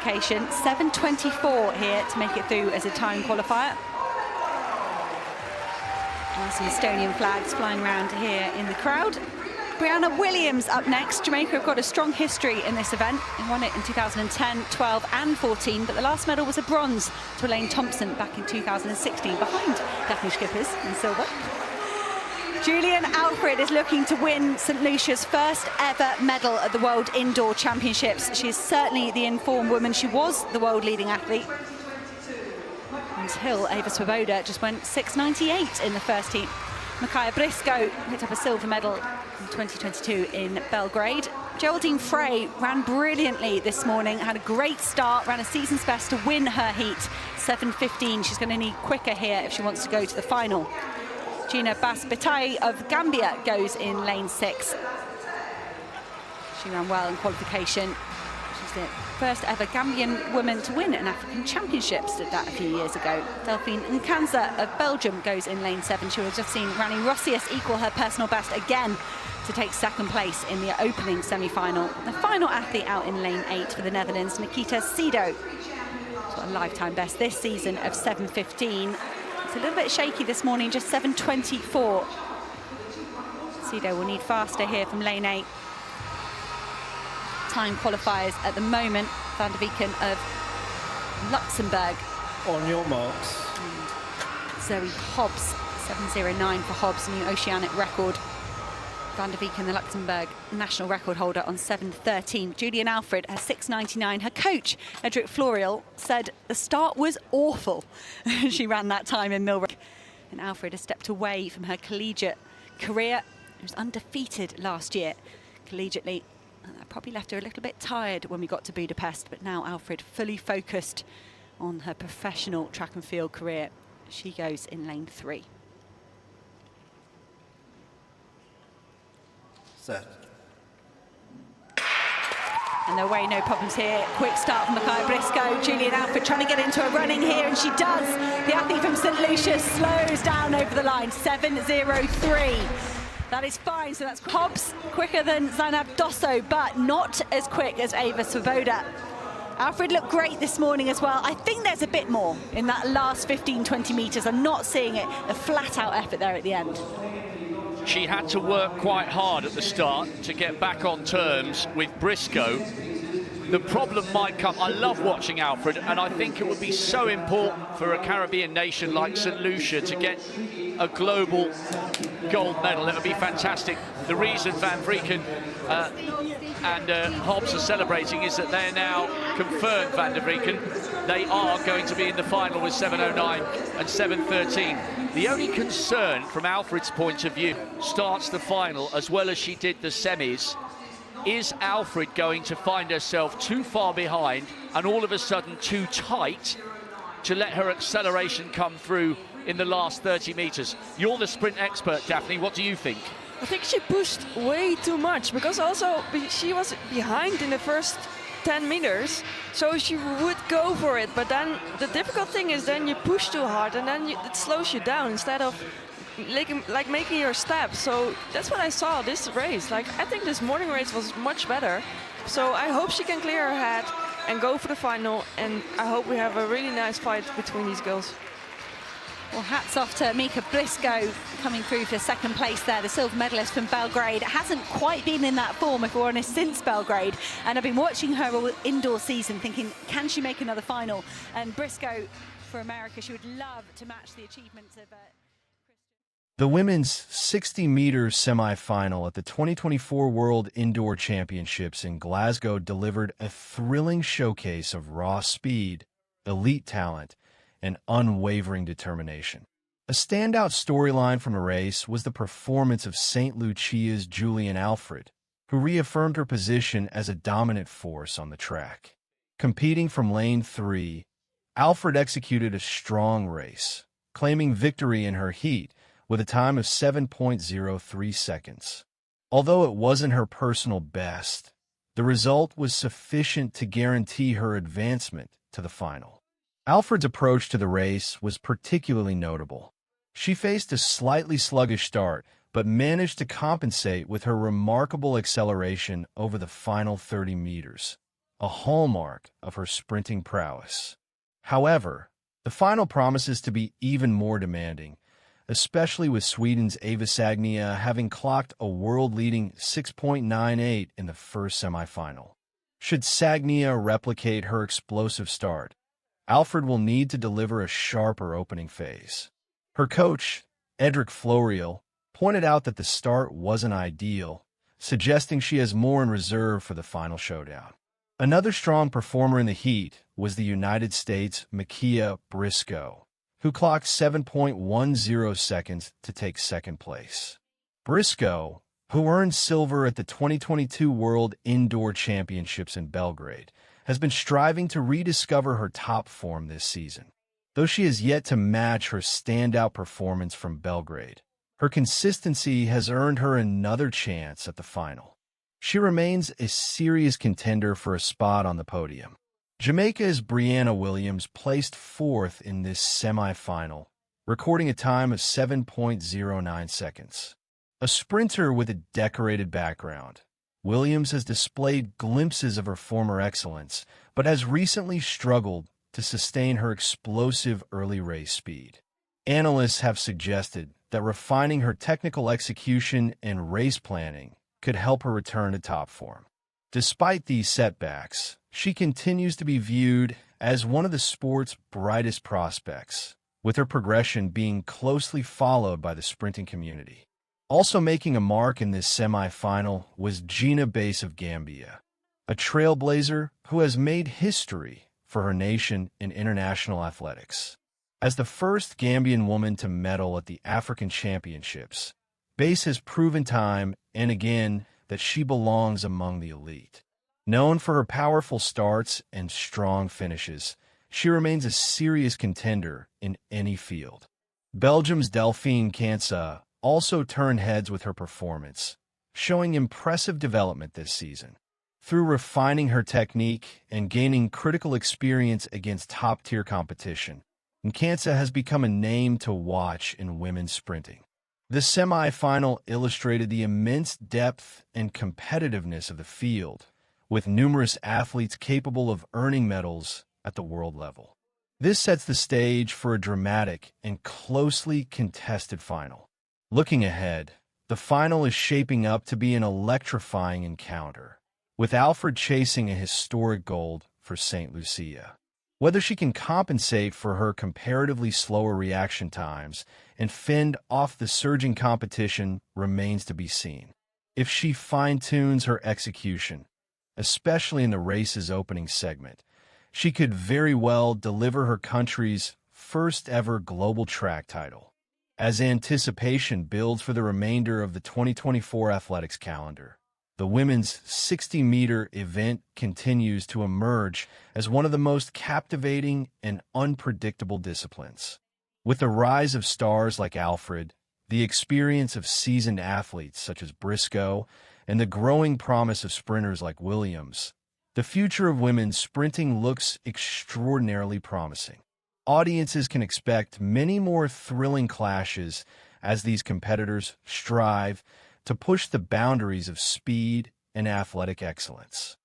7:24 here to make it through as a time qualifier. And some Estonian flags flying around here in the crowd. Briana Williams up next. Jamaica have got a strong history in this event. They won it in 2010, 12 and 14, but the last medal was a bronze to Elaine Thompson back in 2016, behind Daphne Schippers in silver. Julian Alfred is looking to win St. Lucia's first ever medal at the World Indoor Championships. She is certainly the informed woman. She was the world leading athlete until Eva Svoboda just went 6.98 in the first heat. Micaiah Briscoe picked up a silver medal in 2022 in Belgrade. Geraldine Frey ran brilliantly this morning, had a great start, ran a season's best to win her heat, 7:15. She's going to need quicker here if she wants to go to the final. Gina Bass-Bitai of Gambia goes in lane 6. She ran well in qualification. She's the first ever Gambian woman to win an African Championships, did that a few years ago. Delphine Nkanza of Belgium goes in lane 7. She was just seen Rani Rossius equal her personal best again to take second place in the opening semi-final. The final athlete out in lane 8 for the Netherlands, Nikita Sido. She's got a lifetime best this season of 7:15. It's a little bit shaky this morning, just 7:24. Sido will need faster here from lane 8. Time qualifiers at the moment. Van der Vieken of Luxembourg. On your marks. And Zoe Hobbs, 7:09 for Hobbs, new oceanic record. Van der Vieken, the Luxembourg national record holder, on 7:13. Julian Alfred has 6:99. Her coach, Edric Florial, said the start was awful. She ran that time in Millrock. And Alfred has stepped away from her collegiate career. She was undefeated last year collegiately. And that probably left her a little bit tired when we got to Budapest, but now Alfred fully focused on her professional track and field career. She goes in lane 3. Set. And no way, no problems here. Quick start from Micaiah Briscoe. Julian Alfred trying to get into a running here, and she does. The athlete from St. Lucia slows down over the line, 7:03. That is fine, so that's Hobbs quicker than Zainab Dosso, but not as quick as Eva Svoboda. Alfred looked great this morning as well. I think there's a bit more in that last 15-20 metres. I'm not seeing it, a flat-out effort there at the end. She had to work quite hard at the start to get back on terms with Briscoe. The problem might come. I love watching Alfred, and I think it would be so important for a Caribbean nation like St. Lucia to get a global gold medal. It would be fantastic. The reason Van Vrieken and Hobbs are celebrating is that they're now confirmed, Van der Vrieken. They are going to be in the final with 7:09 and 7:13. The only concern from Alfred's point of view, starts the final as well as she did the semis. Is Alfred going to find herself too far behind and all of a sudden too tight to let her acceleration come through in the last 30 metres? You're the sprint expert, Daphne. What do you think? I think she pushed way too much, because also she was behind in the first 10 meters, so she would go for it. But then the difficult thing is then you push too hard, and then it slows you down instead of like making your step. So that's what I saw this race. Like, I think this morning race was much better. So I hope she can clear her head and go for the final, and I hope we have a really nice fight between these girls. Well, hats off to Mika Briscoe coming through for second place there, the silver medalist from Belgrade. Hasn't quite been in that form, if we're honest, since Belgrade. And I've been watching her all indoor season thinking, can she make another final? And Briscoe, for America, she would love to match the achievements of... The women's 60-meter semi-final at the 2024 World Indoor Championships in Glasgow delivered a thrilling showcase of raw speed, elite talent, and unwavering determination. A standout storyline from the race was the performance of St. Lucia's Julian Alfred, who reaffirmed her position as a dominant force on the track. Competing from lane 3, Alfred executed a strong race, claiming victory in her heat with a time of 7.03 seconds. Although it wasn't her personal best, the result was sufficient to guarantee her advancement to the final. Alfred's approach to the race was particularly notable. She faced a slightly sluggish start, but managed to compensate with her remarkable acceleration over the final 30 meters. a hallmark of her sprinting prowess. However, the final promises to be even more demanding, especially with Sweden's Eva Sagnia having clocked a world-leading 6.98 in the first semifinal. Should Sagnia replicate her explosive start, Alfred will need to deliver a sharper opening phase. Her coach, Edric Florial, pointed out that the start wasn't ideal, suggesting she has more in reserve for the final showdown. Another strong performer in the heat was the United States' Makia Briscoe, who clocked 7.10 seconds to take second place. Briscoe, who earned silver at the 2022 World Indoor Championships in Belgrade, has been striving to rediscover her top form this season. Though she has yet to match her standout performance from Belgrade, her consistency has earned her another chance at the final. She remains a serious contender for a spot on the podium. Jamaica's Briana Williams placed fourth in this semi-final, recording a time of 7.09 seconds. A sprinter with a decorated background, Williams has displayed glimpses of her former excellence, but has recently struggled to sustain her explosive early race speed. Analysts have suggested that refining her technical execution and race planning could help her return to top form. Despite these setbacks, she continues to be viewed as one of the sport's brightest prospects, with her progression being closely followed by the sprinting community. Also making a mark in this semi-final was Gina Bass of Gambia, a trailblazer who has made history for her nation in international athletics. As the first Gambian woman to medal at the African Championships, Bass has proven time and again that she belongs among the elite. Known for her powerful starts and strong finishes, she remains a serious contender in any field. Belgium's Delphine Cansa also turned heads with her performance, showing impressive development this season. Through refining her technique and gaining critical experience against top-tier competition, Cansa has become a name to watch in women's sprinting. The semi-final illustrated the immense depth and competitiveness of the field, with numerous athletes capable of earning medals at the world level. This sets the stage for a dramatic and closely contested final. Looking ahead, the final is shaping up to be an electrifying encounter, with Alfred chasing a historic gold for St. Lucia. Whether she can compensate for her comparatively slower reaction times and fend off the surging competition remains to be seen. If she fine-tunes her execution, especially in the race's opening segment, she could very well deliver her country's first-ever global track title. As anticipation builds for the remainder of the 2024 athletics calendar, the women's 60-meter event continues to emerge as one of the most captivating and unpredictable disciplines. With the rise of stars like Alfred, the experience of seasoned athletes such as Briscoe, and the growing promise of sprinters like Williams, the future of women's sprinting looks extraordinarily promising. Audiences can expect many more thrilling clashes as these competitors strive to push the boundaries of speed and athletic excellence.